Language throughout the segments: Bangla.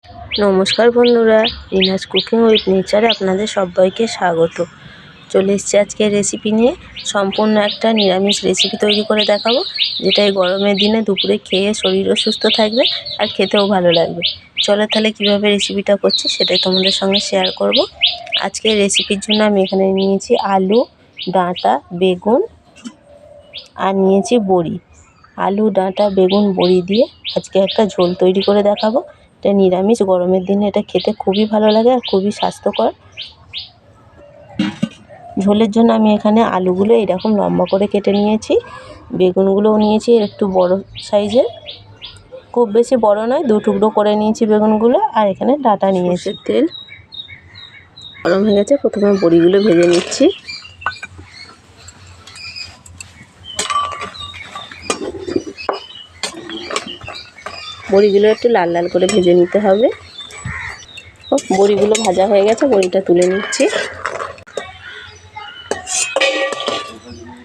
নমস্কার বন্ধুরা, রিনাস কুকিং উইথ নেচারে আপনাদের সবাইকে স্বাগত। চলে এসেছি আজকে রেসিপি নিয়ে। সম্পূর্ণ একটা নিরামিষ রেসিপি তৈরি করে দেখাবো, যেটা এই গরমের দিনে দুপুরে খেয়ে শরীরও সুস্থ থাকবে আর খেতেও ভালো লাগবে। চলো তাহলে কীভাবে রেসিপিটা করছি সেটাই তোমাদের সঙ্গে শেয়ার করব। আজকে রেসিপির জন্য আমি এখানে নিয়েছি আলু, ডাঁটা, বেগুন আর নিয়েছি বড়ি। আলু, ডাঁটা, বেগুন, বড়ি দিয়ে আজকে একটা ঝোল তৈরি করে দেখাবো। এটা নিরামিষ, গরমের দিনে এটা খেতে খুবই ভালো লাগে আর খুবই স্বাস্থ্যকর। ঝোলের জন্য আমি এখানে আলুগুলো এরকম লম্বা করে কেটে নিয়েছি, বেগুনগুলোও নিয়েছি একটু বড় সাইজের, খুব বেশি বড় নয়, দু টুকরো করে নিয়েছি বেগুনগুলো। আর এখানে ডাঁটা নিয়েছি। তেল গরম হয়ে গেছে, প্রথমে বড়িগুলো ভেজে নিচ্ছি। বড়িগুলো একটু লাল লাল করে ভেজে নিতে হবে। বড়িগুলো ভাজা হয়ে গেছে, বড়িটা তুলে নিচ্ছি।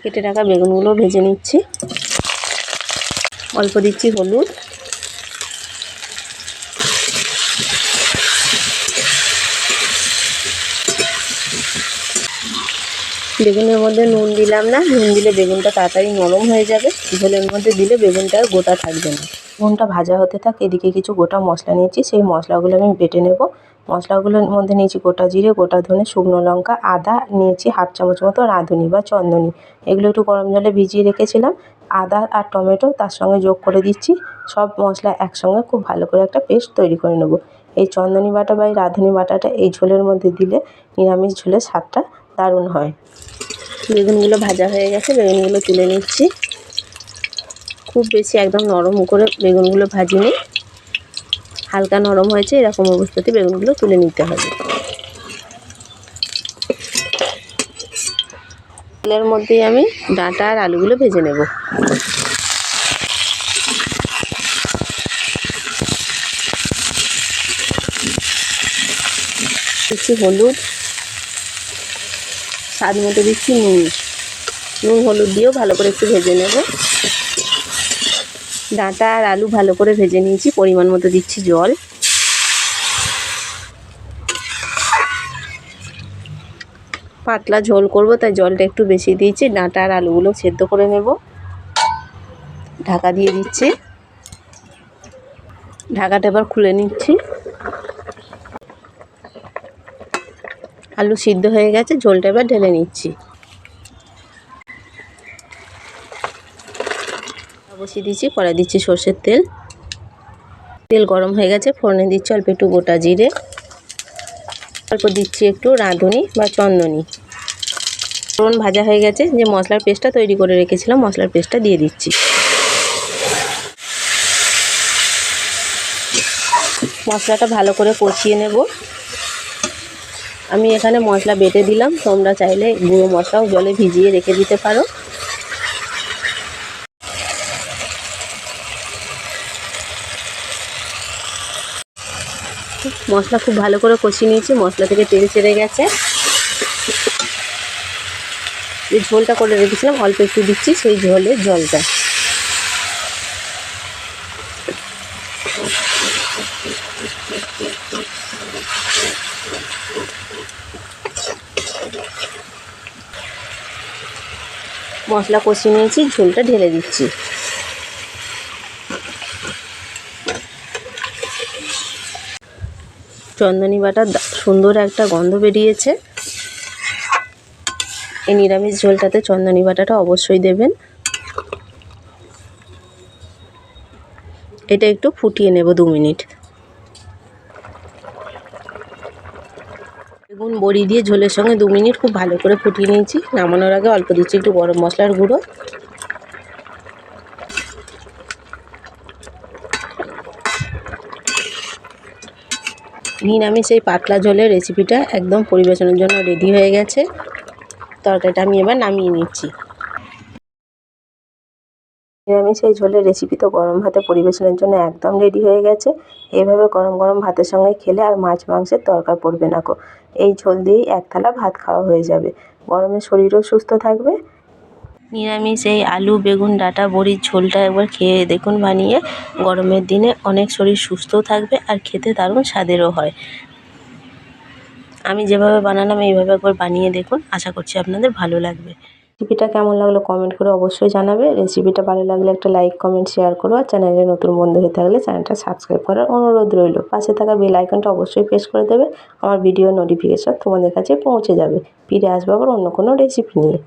কেটে রাখা বেগুনগুলো ভেজে নিচ্ছি। অল্প দিচ্ছি হলুদ, বেগুনের মধ্যে নুন দিলাম না, নুন দিলে বেগুনটা তাড়াতাড়ি নরম হয়ে যাবে। ঝোলের মধ্যে দিলে বেগুনটা গোটা থাকবে না। বেগুনটা ভাজা হতে থাক, এদিকে কিছু গোটা মশলা নিয়েছি, সেই মশলাগুলো আমি বেটে নেব। মশলাগুলোর মধ্যে নিয়েছি গোটা জিরে, গোটা ধনে, শুকনো লঙ্কা, আদা নিয়েছি হাফ চামচ মতো, রাঁধুনি বা চন্দনী, এগুলো একটু গরম জলে ভিজিয়ে রেখেছিলাম। আদা আর টমেটো তার সঙ্গে যোগ করে দিচ্ছি। সব মশলা একসঙ্গে খুব ভালো করে একটা পেস্ট তৈরি করে নেব। এই চন্দনী বাটা বা এই রাঁধুনি বাটাটা এই ঝোলের মধ্যে দিলে নিরামিষ ঝোলের স্বাদটা দারুণ হয়। বেগুনগুলো ভাজা হয়ে গেছে, বেগুনগুলো তুলে নিচ্ছি। খুব বেশি একদম নরম করে বেগুনগুলো ভাজিনি, হালকা নরম হয়েছে, এরকম অবস্থাতে বেগুনগুলো তুলে নিতে হবে। তেলের মধ্যেই আমি ডাঁটা আর আলুগুলো ভেজে নেব। দিচ্ছি হলুদ, স্বাদ মতো দিচ্ছি নুন হলুদ দিয়েও ভালো করে একটু ভেজে নেব। ডাঁটা আর আলু ভালো করে ভেজে নিয়েছি, পরিমাণ মতো দিচ্ছি জল। পাতলা ঝোল করব, তাই জলটা একটু বেশি দিয়েছি। ডাঁটা আর আলুগুলো সেদ্ধ করে নেব। ঢাকা দিয়ে দিচ্ছি। ঢাকাটা এবার খুলে নিচ্ছি। আলু সিদ্ধ হয়ে গেছে, ঝোলটা এবার ঢেলে নিচ্ছি। বসিয়ে দিচ্ছি, কড়াই দিচ্ছি সর্ষের তেল। তেল গরম হয়ে গেছে, ফোড়নে দিচ্ছি অল্প একটু গোটা জিরে, অল্প দিচ্ছি একটু রাঁধুনি বা চন্দনী। ফোড়ন ভাজা হয়ে গেছে, যে মশলার পেস্টটা তৈরি করে রেখেছিলাম মশলার পেস্টটা দিয়ে দিচ্ছি। মশলাটা ভালো করে কষিয়ে নেব। আমি এখানে মশলা বেটে দিলাম, তোমরা চাইলে গুঁড়ো মশলাও জলে ভিজিয়ে রেখে দিতে পারো। মশলা খুব ভালো করে কষিয়ে নিয়েছি, মশলা থেকে তেল ছেড়ে গেছে। যে ঝোলটা করে রেখেছিলাম অল্প একটু দিচ্ছি, সেই ঝোলের জলটা। মশলা কষিয়ে নিয়েছি, ঝোলটা ঢেলে দিচ্ছি। চন্দনী বাটার সুন্দর একটা গন্ধ বেরিয়েছে। এই নিরামিষ ঝোলটাতে চন্দনী বাটাটা অবশ্যই দেবেন। এটা একটু ফুটিয়ে নেব 2 মিনিট। বেগুন বড়ি দিয়ে ঝোলের সঙ্গে 2 মিনিট খুব ভালো করে ফুটিয়ে নিয়েছি। নামানোর আগে অল্প দিচ্ছি একটু গরম মশলার গুঁড়ো। নিরামিষ এই পাতলা ঝোলের রেসিপিটা একদম পরিবেশনের জন্য রেডি হয়ে গেছে। তরকারিটা আমি এবার নামিয়ে নিচ্ছি। নিরামিষ এই ঝোলের রেসিপি তো গরম ভাতে পরিবেশনের জন্য একদম রেডি হয়ে গেছে। এইভাবে গরম গরম ভাতের সঙ্গে খেলে আর মাছ মাংসের দরকার পড়বে না। এই ঝোল দিয়েই এক থালা ভাত খাওয়া হয়ে যাবে। গরমে শরীরও সুস্থ থাকবে। নিরামিষ এই আলু বেগুন ডাঁটা বড়ির ঝোলটা একবার খেয়ে দেখুন বানিয়ে। গরমের দিনে অনেক শরীর সুস্থও থাকবে আর খেতে দারুণ স্বাদেরও হয়। আমি যেভাবে বানালাম এইভাবে একবার বানিয়ে দেখুন, আশা করছি আপনাদের ভালো লাগবে। রেসিপিটা কেমন লাগলো কমেন্ট করে অবশ্যই জানাবে। রেসিপিটা ভালো লাগলে একটা লাইক কমেন্ট শেয়ার করো, আর চ্যানেলে নতুন বন্ধু হয়ে থাকলে চ্যানেলটা সাবস্ক্রাইব করার অনুরোধ রইল। পাশে থাকা বেল আইকনটা অবশ্যই প্রেস করে দেবে, আমার ভিডিও নোটিফিকেশন তোমাদের কাছে পৌঁছে যাবে। ফিরে আসবো আবার অন্য কোনো রেসিপি নিয়ে।